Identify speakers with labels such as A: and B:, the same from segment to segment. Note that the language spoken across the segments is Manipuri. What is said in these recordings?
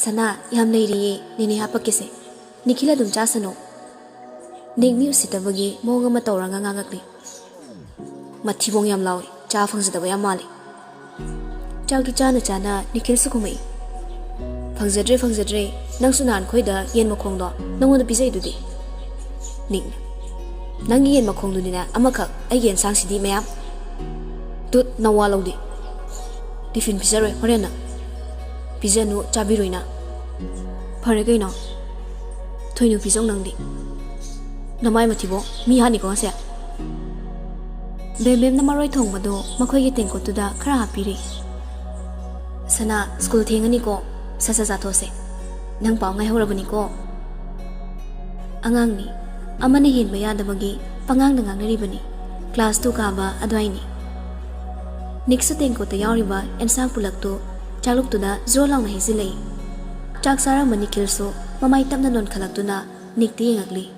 A: Sana yam leiri nini hapakise. Nikila dum chasano. Nigmi usitabagi moga matawranga ngangakli. Matibong yam lawi, cha fangsadaba yam mali. Chagdu chana chana Nikhil sukumai. Fangsadre nang sunan khoida yen makhongdo nangonda pizai dudi. Ning nang yen makhongdu nina amakak ai yen sangsidi mayam. Tut nawalawdi. Tiffin pizaroi horena. Pizanu chabiroina. Phare kaino. Thoinu pizong nangdi. Namai mathibo mi hani ko ase. Bebem namaroi thongmado makhoi ge tengkotuda khara hapiri. Sana school thengani ko sasa jathose. Nang paw ngai horabani ko. Angang ni amane hinba yadabagi pangang nangangnari bani. Class 2 kaba adwaini. Niksa tengkota yauriba ensang pulakto chaluktuda zolaung hizilei. Chak sarang Nikhil so mamai tapna non khalaktuna nikti yengakli.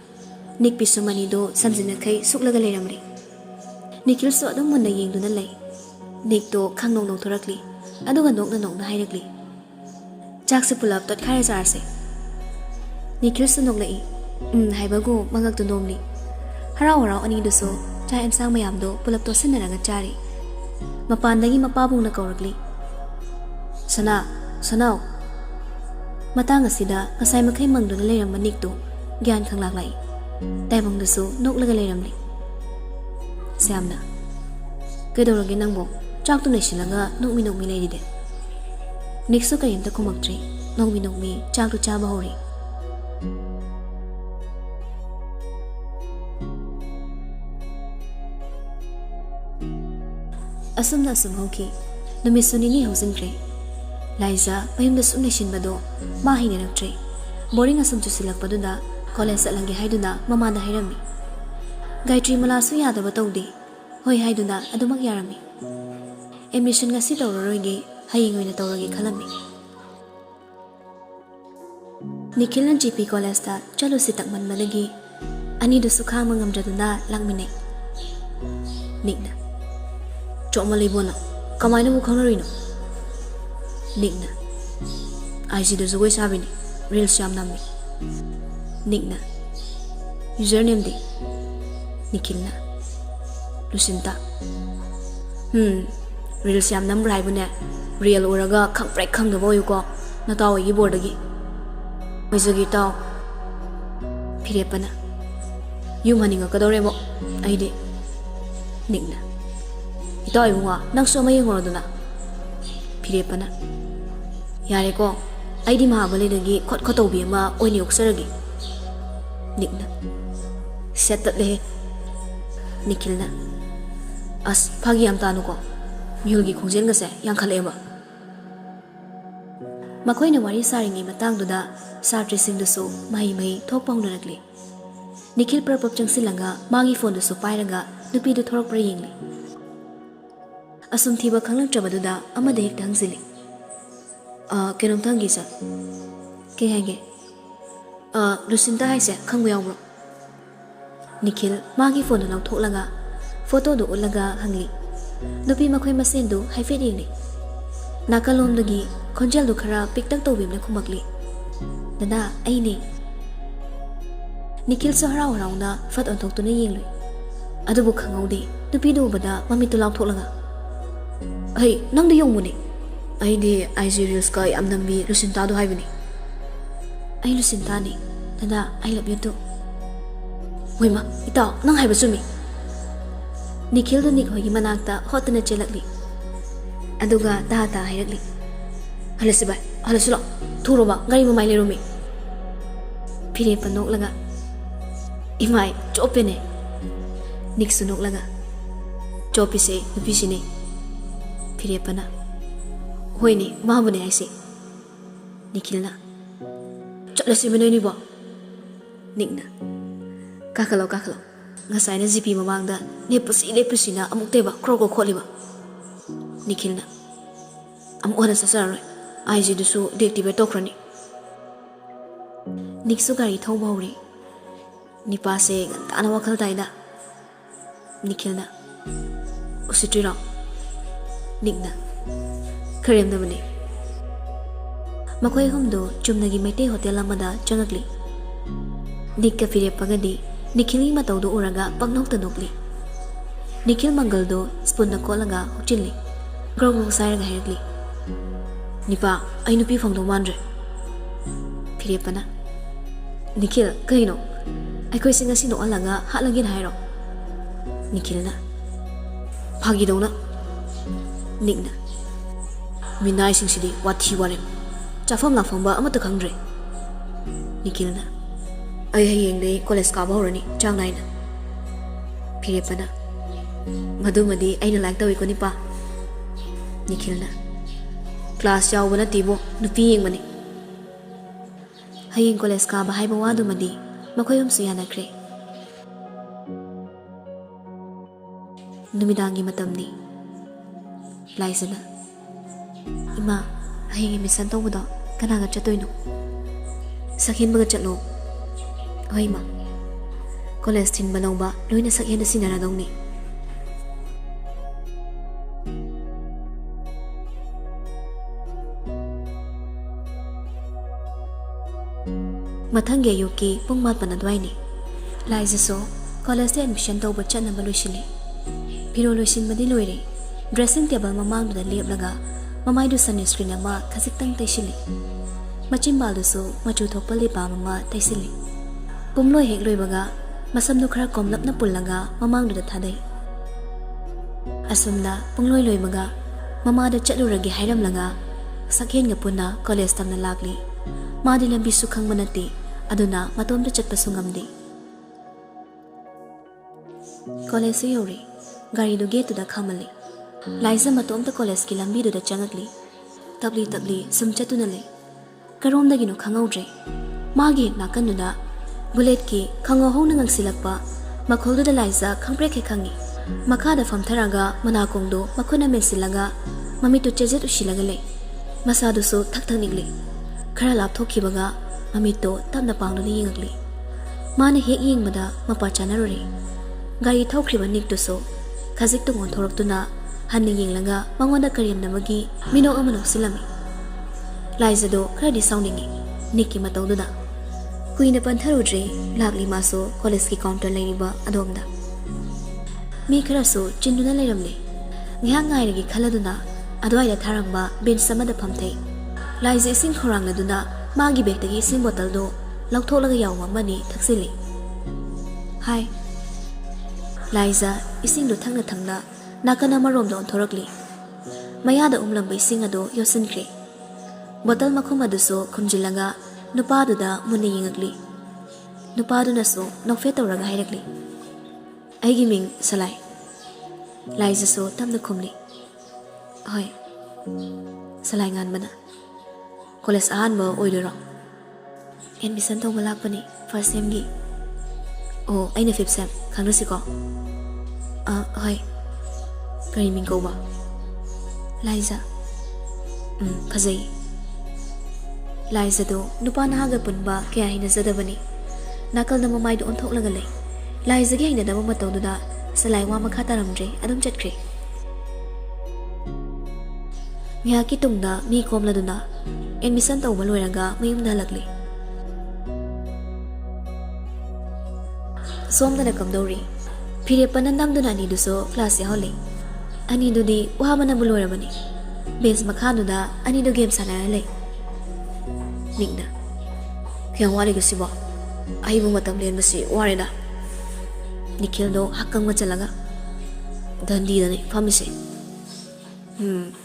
A: Nik pisumani do samjina khai suklaga leiramri. Nikhil so adum munna yengduna lei. Nik to khangnong nong thorakli. Aduga nokna hairakli. Chak se pulap tot khare jarse. Nikhil so noklai. Haibago mangak tu nomli. Harau ani do so cha ensang mayam do pulap to sinaraga chari. Mapandagi mapabong na kaurakli. Sanao. Matang asida kasay makhay mangdo na layram manikto gyan kang laklay. Taibong daso noklaga layramli. Siyam na. Kadawragi nang bo chak to na silaga nokmi layride. Nikso kayanta kumaktre nokmi chak to chaba hori. Asum hauki numisuni hausinkre. Liza mayumda sumna shinbado mahi neraktre. Boring asum chusilakpaduda college atlangi haiduna mamada hairami. Gayatri malasu yadaba tawdi. Hoi haiduna adumak yarami. Admission ngasi tawroroige haying oina tawrage khalami. Nikhil na GP college ta chalusi takmanmadagi ani du sukha mangamjaduna langmine. Nikna Choma libona kamaina mu khangarino. Nikna IG da zuwai sabini reels yam nammi. Nikna username di Nikhilna Lucinta. Reels yam nam rai bune real oraga khang prek khang da boyu ko na taw yi bordagi. Oizagi taw phirepana yum haninga kadore mo aide. Nikna ito ay mga nang sumay yung oraduna. Pirepana. Yari ko, ay di mahabali nagi kot-kotobi ma oy niyok saragi. Nikna. Setat lehe. Nikhil na. As pagi am tanu ko. Miyulgi kongjen ngase yang kalema. Makoy na wari saringi matang duda sartrising duso mahi thokpang nunagli. Nikhil prapap chang silanga magi phone duso pairaga nupi du thorok pra yingli. Asum thiba khanglang trabaduda amada hek dhangsili. Kenom thangi sa. Ke hage. Lucinta haise khangbu yawbro. Nikhil magi phone na tholaga photo do ulaga hangli. Nupi makhoi masen do haifet yingli. Nakalom dagi khonjal do khara piktak tawbim na khumakli. Dada ai ne. Nikhil so harau na fat onthok tu na yingli. Adubu khangawdi nupi do bada mami tulaw tholaga. Hey, nang da yung muni. Ay di IG reels ka am nambi Lucinta do haibini. Ay Lucinta ni. Dada, I love you too. Hoy ma, itaw, nang haiba sumi. Nikhil do Nikhoy gi manakta hot na chelakli. Aduga ta hairagli. Halasibay, halasula. Thuro ba gari mamay lerumi. Pire panok laga. Imay, chope ne. Nik sunok laga. Chope se, nupi sini. Pirepana. Hoy ni, mahamu ni aisi. Nikhil na. Chatlasi manoy ni ba? Nikna. Kakalaw. Ngasay na zipi mamangda. Lepusi na amuk teba kroko kholi ba. Nikhil na. Amuk wana sasaroy. IG dusu deactivate tokrani. Niksu gari thau bauri. Nipase ngantana wakal taida. Nikhil na. Usitri raw. Nikna. Karem da bani. Makhoi humdo chumnagi mete hotel amada changakli. Nikka firepagadi Nikhili mataudu uraga pangnokta nokli. Nikhil mangaldo spoon na kolaga hukchili. Grog sairaga hairagli. Nipa, ay nupi fangdo mandre. Firepana. Nikhil, kaino? Ay koy singa sino alaga halagin hairo. Nikhil na. Phagi daw na. Nik na. Minay sing sidi wathi warem. Chafam la famba amata khangre. Nikhil na. Ay hayeng day college ka bahorani chang nai na. Firepana. Madumadi ay na like daw ko ni pa. Nikhil na. Class yaw na tibo nupi yeng mani. Hayeng college ka bahay bawado madi makoyom suyana kre. Numidangi matam ni. Laisa na. Ima, hayeng imisan taw mo daw kanaga chatoy no. Sakhin baga chatlo. Hoy ma. College tin banaw ba loy na sakyan na sinara daw ni. Mathangge yoki pung mat panadwai ni. Laisa so college te admission taw ba chatna ba loisili. Piro loisin madi loire. Dressing table mamang da leplaga mamai du sunscreen ama khasiktang taisili. Machimbal du so machu thokpali pa mama taisili. Pumloi hek loibaga masam du khara komlap na pullaga mamang du da thadai. Asumda pungloi loibaga mama da chatluragi hairam laga sakhen nga punna college tamna lakli. Madi lambi sukhang manati aduna matom da chatpa sungamdi. College yori gari du gate da khamali. Laisa matom ta college ki lambi du da changakli. Tabli sum chatuna le. Karom da gino khangaudre. Magi nakan da bullet ki khango hong nang silakpa makhol da laisa khangprek he khangi. Makha da famtharaga manakong do makhuna mesilaga mami tu chejet usilaga le. Masadu so thak nigli. Khara lap thokhibaga mami to tamna pangdu ni yingakli. Mane hek yingmada mapa chanarore. Gari thokriba nik to so khajik to ngon thoraktuna hanni yinglaga mangonda karem namagi mino amano silami. Laisa do khara di soundingi nikki matawduna. Kuina pantharudre lagli maso college ki counter leiriba adomda. Mi khara so chinduna leiramle. Ngihang ngairagi khaladuna adwai da tharamba bench samada phamthei. Laisa ising khorang laduna magi bag tagi ising bottle do lauktholaga yaw mamani thaksili. Hi. Laisa ising do thangna nakana marom do thorakli. Mayada umlamba ising ado yosinkre. Bottle makhum adu so khumjilaga nupa du da muni yingakli. Nupa du na so nokfe tawraga hairakli. Aigi ming Salai. Laisa so tamna khumli. Hoi. Salai ngan bana. College ahanba oidoro. Admission tawba lakpani first sem gi. Oh, aina fifth sem khangrasi ko. Hoi. Kari ming ko ba? Laisa. Phajai. Laisa do nupa nahaga punba kaya hina zadabani. Nakal na mamay do onthok lay. Laisa gi hina dama mataw do da Salai wa makha taramdre adum chatkre. Nga ki tungda mi komla do na admission tawba loiraga mayumda lakli. Somda na kamdori. Firepana namduna ani do so class yaholi. Ani do di wahamana buloirabani. Bench makhanu da ani do game sanara lay. Nikna. Kaya wari ko siba. Ay mo matam len basi wari da. Nikhil do hakang machalaga. Dandi da ni famise.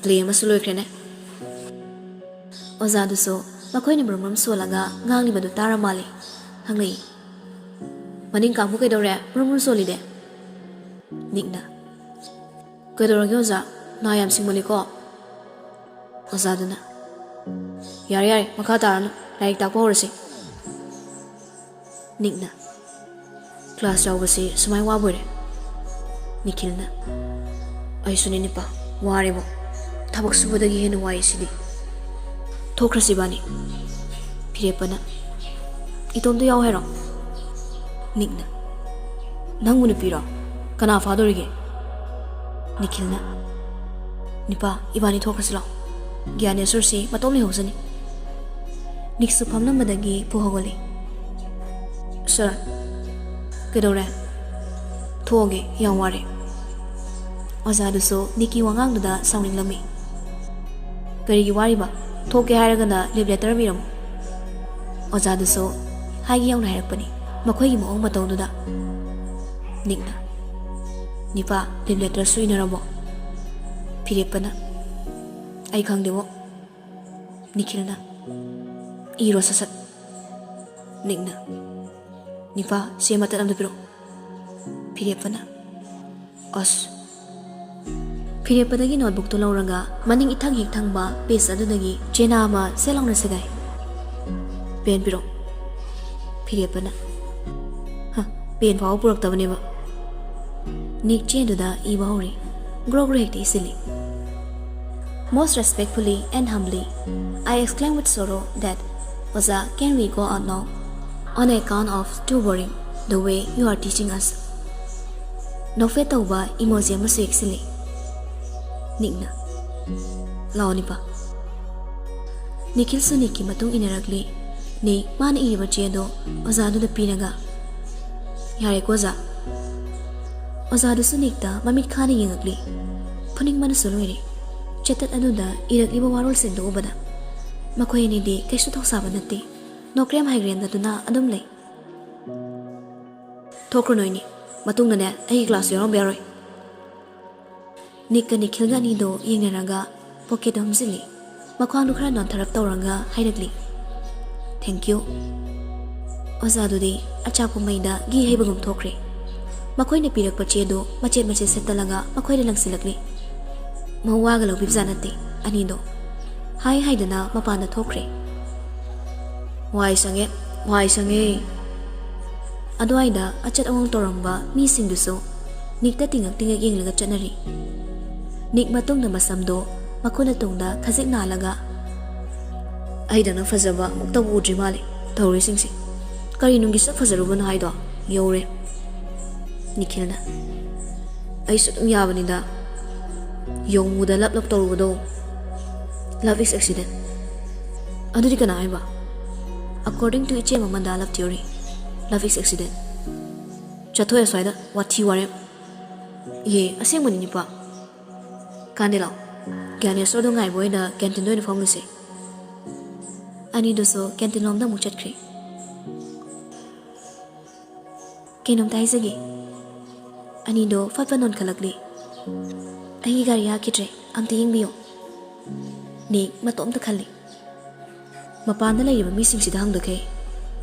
A: Play masuloy krene. Oza do so makoy ni bromrom so laga ngang ni badu tara mali. Hanglay. Maning kamu kay dore bromrom so li de. Nikna. Kay dore oza nayam simuli ko. Oza do na. Yari makha taran like takpa horasi. Nikna. Class yaw basi sumay wabore. Nikhil na. Ay suni ni pa wari mo. Tabak subodagi henu wai sidi. Thokrasi bani. Firepana. Itom do yaw hero. Nikna. Nangu ni pira. Kana fadorige. Nikhil na. Nipa ibani thokrasi law. Gyanesur si matom ni hosani. Niksu famnambadagi puhogoli. Sir, kedore. Thoge yang ware. Ozaduso Niki wangang sounding lami. Kari wariba, thoke haragana live letter miram. Ozaduso, hagi yang nahirakpani, makoy mo ang mataw da. Nikna. Nipa, live letter sui narabo. Piripana. Ay kang dewo. Nikilna. Iro sasat. Nikna. Nipa, siya matan am piro. Piripana. Os. Piripadagi notebook to lauraga, maning itang higtang ba, pes adudagi, chena ama selang na sagay. Pen piro. Piripana. Ha, pen pao purak tabane ba. Nik chen da iba hori. Grog hekti isili. Most respectfully and humbly, I exclaim with sorrow that, Oza, can we go out now? On account of too boring, the way you are teaching us. No feta uba emoji masu eksili. Nikna. Lao nipa. Nikil su niki matung inaragli. Ni man iriba chedo Ozadu da pinaga. Yare koza. Ozadu su nikta mamit khani yingagli. Puning mana suluiri. Chetat anuda iragliba warol sindo ubada. Makoy ni di kaisu tok sabanati. No krem hygren da duna adum lay. Tokro noini. Matung na ne ay class yorong beroy. Nika Nikhilga nido yingnaraga pocket hamzili. Makwang lukra non tarap tauranga hairagli. Thank you. Ozadudi achapu maida gi haibagum thokre. Makoy na pirak pa chedo machet setalaga makoy na langsilagli. Mawaga law bibzanati anido. Hai haidana mapana thokre. Wai sange. Adwaida achat awang toramba mi singduso. Nikta tingag yinglaga chanari. Nik matong na masamdo, makuna tongda kazik nalaga. Ay da nang fazaba, muktabu udri mali. Tauri singsi. Kari nung gisa fazaruba na haido. Yore. Nikhil na. Ay sutung yaba nida. Yung muda lap toru do. Love is accident. Ano di ka na ay ba? According to Ichema Mandala theory, love is accident. Chatoya swayda, wati warem. Ye, asing mo ninyo pa. Kandilaw, gani sodo ngai boy da canteen do ni formlise. Ani doso canteen lom da muchat kri. Kenom tai sagi. Ani do fatpanon khalakli. Ai gari ya kitre amte ying biyo. Ni matom ta khali. Mapan da lay ba mising sida hang da kai.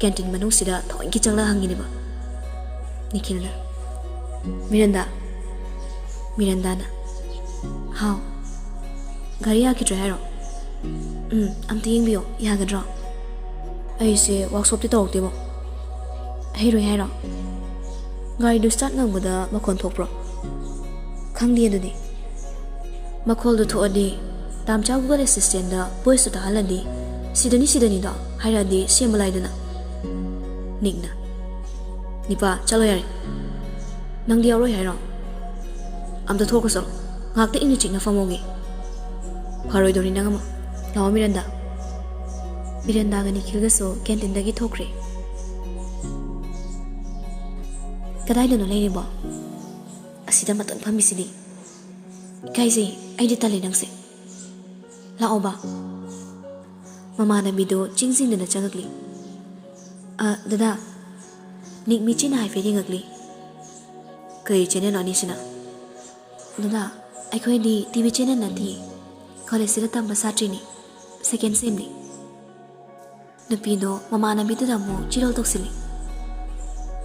A: Canteen manung sida thoin ki changla hangini ba. Nikhil na. Miranda na. How? Gariya ki driver. Am tiying biyo yagadra. Ay se workshop ti tawag tibo. Hayro. Gari do start ngang bada makon thokpro. Khang di adudi. Makol do thoadi tam cha Google Assistant da voice ta halandi. Sidani da hairadi semalai dana. Nikna. Nipa chalo yare. Nang di aroi hayro. Am ta thokoso. Ngakta ini chik na famogi. Haroi dori na ngama. Lawa Miranda. Miranda ga Nikhil so canteen dagi thokre. Kadai no lay ba? Asida maton phamisidi. Kaisi ai di tali nang se. Lao ba? Mama na bido chingsing na changakli. Dada. Nik mi china hai fedi ngakli. Kai chene no ni sina. Dada. Akhoi di TV channel nanti college sila tamba satri ni second sem ni napido mama na bitu damo chirol toksili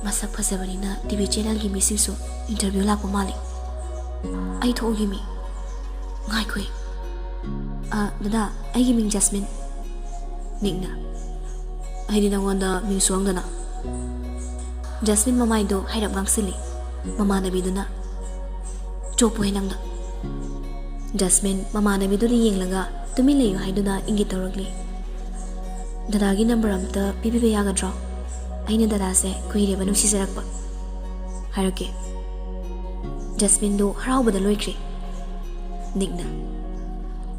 A: masak phasabani na TV channel gi missing so interview la ko mali ai thogi mi ngai khoi dada ai gi ming Jasmine ningna ai di nangwanda ming suang dana Jasmine mama ido hairap ngangsili mama na bidu na chopo hinangna Jasmine mama na bidu ri yenglaga tumi leyo haiduna ingi toragli dadagi number amta pipibe yagadra aina dada se kuire banu sisarakpa harake Jasmine do harau bada loikri Nigna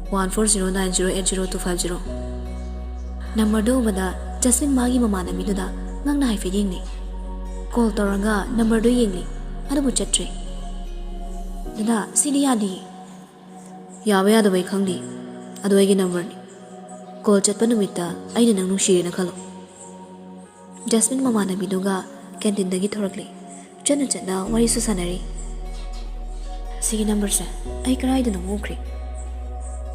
A: 1409080250 Number do bada Jasmine magi mamana miduda ngang na haife yingni. Call toraga number do yingli. Ada bu chatre. Dada sidi yadi. Yawe ada Waikhom di. Ada wagi number ni. Call chat panumita aina nang nungshiri na khalo. Jasmine mamana miduga canteen dagi thorakli. Chana chana wari su sanari. Sige number sa ay karay do nang ukri.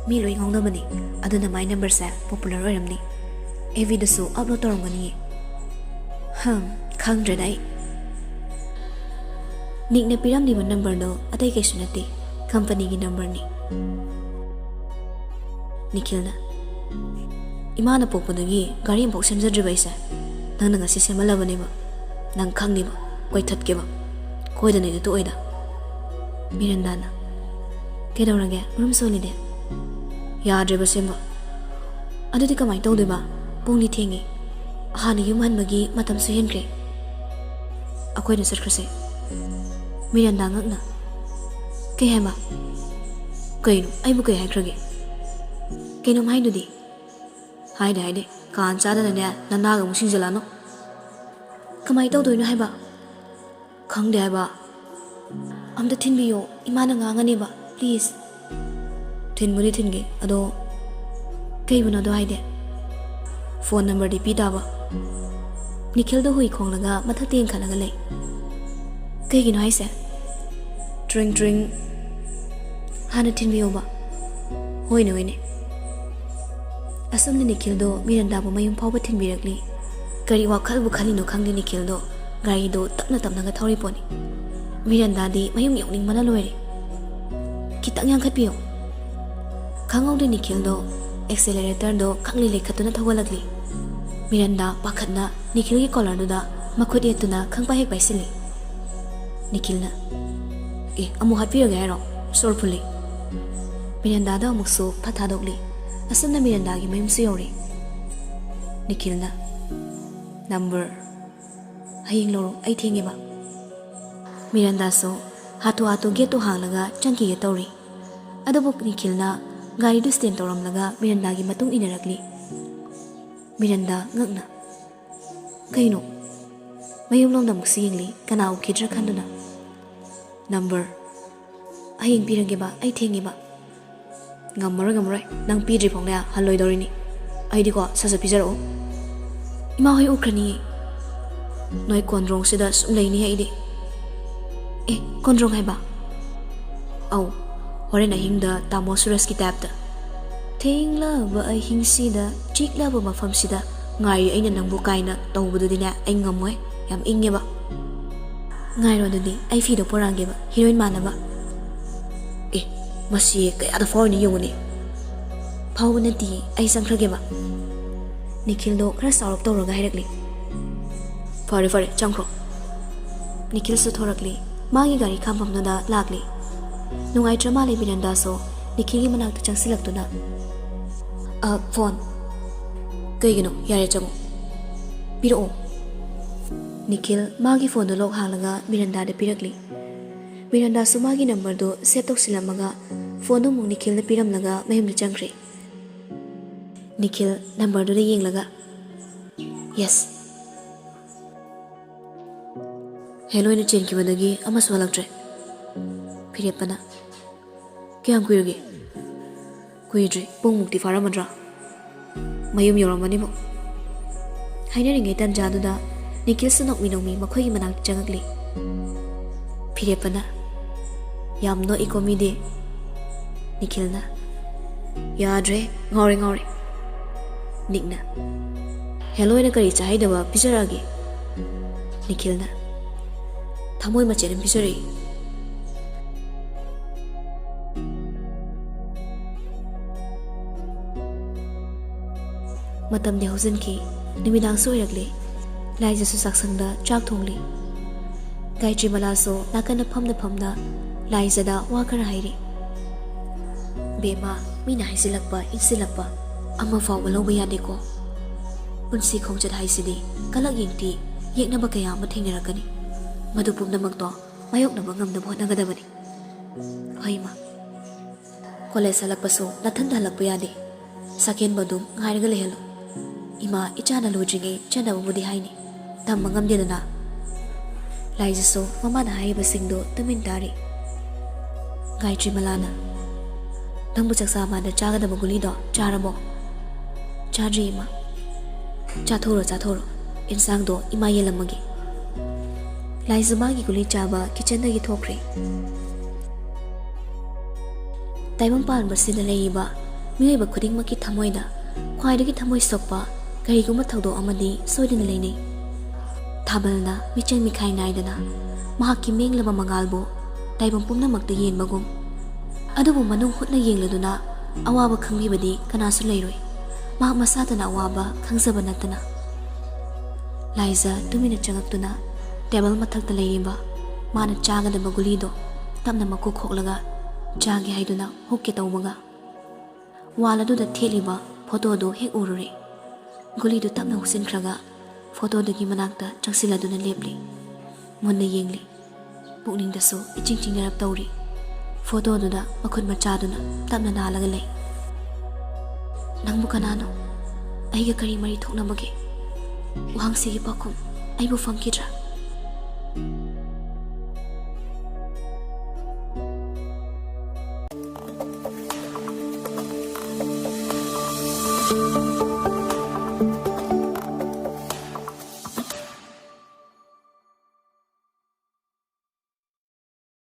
A: Mi loi ngong namani. Aduna my number sa popular oiramni. AV da su upload toramgani. Khang drenai. Nick na piram di number do atay kay sunati. Company gi number ni. Nikhil na. Imana pokpodagi gari impok semjadriba isa. Nang ngasi semalabani ba. Nang khang ni ba. Koi thatke ba. Koi da nei to oida. Miranda na. Kedaurage room soli de. Yadreba semba. Adudi kamai tawde ba. Pungni thengi. Hana yum hanbagi matam su henkre. Akoi na sarkrase. Miranda ngakna. Kay hema. Kaino ay bu kay hakrage. Kaino mai dudi. Haide kan chada na ne nanaga musing jalano. Kamai tawdoino haiba. Khangde haiba. Amda thinbiyo imana ngangani ba please. Thinbudi thinge ado kaibuna do haide. Phone number di pi daba. Nikhil do hui khonglaga mathak teng khalaga lei. Kaigino haise. Drink. Hana thinbiyo ba. Hoine. Asomni Nikhil do Miranda bu mayum phawba thinbirakli. Gari wakhal bu khalino khangdi Nikhil do gari do tapna ga thori poni. Miranda di mayum yongning mana loire. Kitang yang khatpiyo. Khangau de Nikhil do accelerator do khangli lekhatuna thawalagli. Miranda pakhatna Nikhil gi collar do da makhut yetuna khangpa hek baisili. Nikhil na amu hatpira ga ro sorpuli. Miranda da mukso phatha dokli. Asana Miranda gi mayum su yori. Nikhil na number haying loro ai thengi ba. Miranda so hatu geto hanglaga changki ge tori. Adabu Nikhil na gari du stand toramlaga Miranda gi matung inarakli. Miranda ngakna. Kaino mayum lom da muksi yingli kana ukidra khanduna. Number haying pirangge ba ai thengi ba. Ngamara nang pidri phongla haloi dorini. Ai di ko sasa pizaro. Ima hoi ukrani. Noi konrong sida sum leini hai di. Konrong hai ba. Au hore na hingda tamo suras kitab da. Thengla ba ai hing sida chikla ba mafam sida ngai aina nangbu kaina tawbudu dina ai ngamoi yam inge ba. Ngai ro dudi ai fi do porange ba heroine mana ba. Masi kaya da for ni yunguni. Phaw na ti ai sangkrage ba. Nikhil do khara sarok tawraga hairakli. Fare changkro. Nikhil su thorakli. Magi gari khampam da lakli. Nungai trama le Miranda so Nikhil gi manak changsilaktuna. Phone. Kaigino yare chango. Piro. Nikhil magi phone do lok halaga Miranda de pirakli. Miranda su magi number do set tosilamaga phone do mung Nikhil na piramlaga mayum ni changkre. Nikhil number do yenglaga. Yes. Hello ina chen ki badagi ama swalaktre. Pirepana. Kyam kuirge. Kuidri pung mukti faramadra. Mayum yoramani mo. Hainaringai tan jadu da Nikhil sunok minomi makhoi manak changakli. Pirepana. Yam no ikomide. Nikhil na. Yadre ngore. Nikna. Hello ina kari chahai dawa pisaragi. Nikhil na. Thamoi macherim pisari. Matam de hozin ki nimidang soirakli. Lai jasu saksangda chak thongli. Gaitri malaso nakana phamda lai jada wakar hairi. Bema mina haisilakpa insilakpa ama faw loba yade ko. Unsi khongjat haisidi kalak yingti yekna ba kaya ma thengnarakani. Madu pumnamak to mayok na bangam na bhotnagadabani. Haima. College halakpaso nathanda halakpa yade. Second badum ngairaga lehelo. ima ichana lojige chana budi haini tam mangam dedana laijiso mama na haiba singdo tamin dari Gayatri Malana nangbu chaksa ma da chaga da baguli do charabo chadri ima chathoro insang do ima yelamagi laizuma gi guli chaba kitchen da gi thokre taimam pan basida leiba miyoiba khuding maki thamoida khwaidagi thamoi sokpa kariguma thaudo amadi soidina leini thabalna michen mikhai naidana mahaki menglaba mangalbo taibam pumna makta yenbagum adubu manung hutna yengladuna awaba khangbibadi kanasu leiroi mahak masatana awaba khangzaba natana laiza tumina changaktuna table mathakta leiriba mana chagadaba gulido tamna maku khoklaga chage haiduna hokke tawbaga wala da theliba photo do hek urure guli do tamna husinkhraga photo dagi manakta chaksiladuna lepli munna yengli pukning daso iching narap tawri photo do da makhut machaduna tamna nalaga lei nangbu kanano aiga kari mari thoknabage wahang sigi pakum aibu famkidra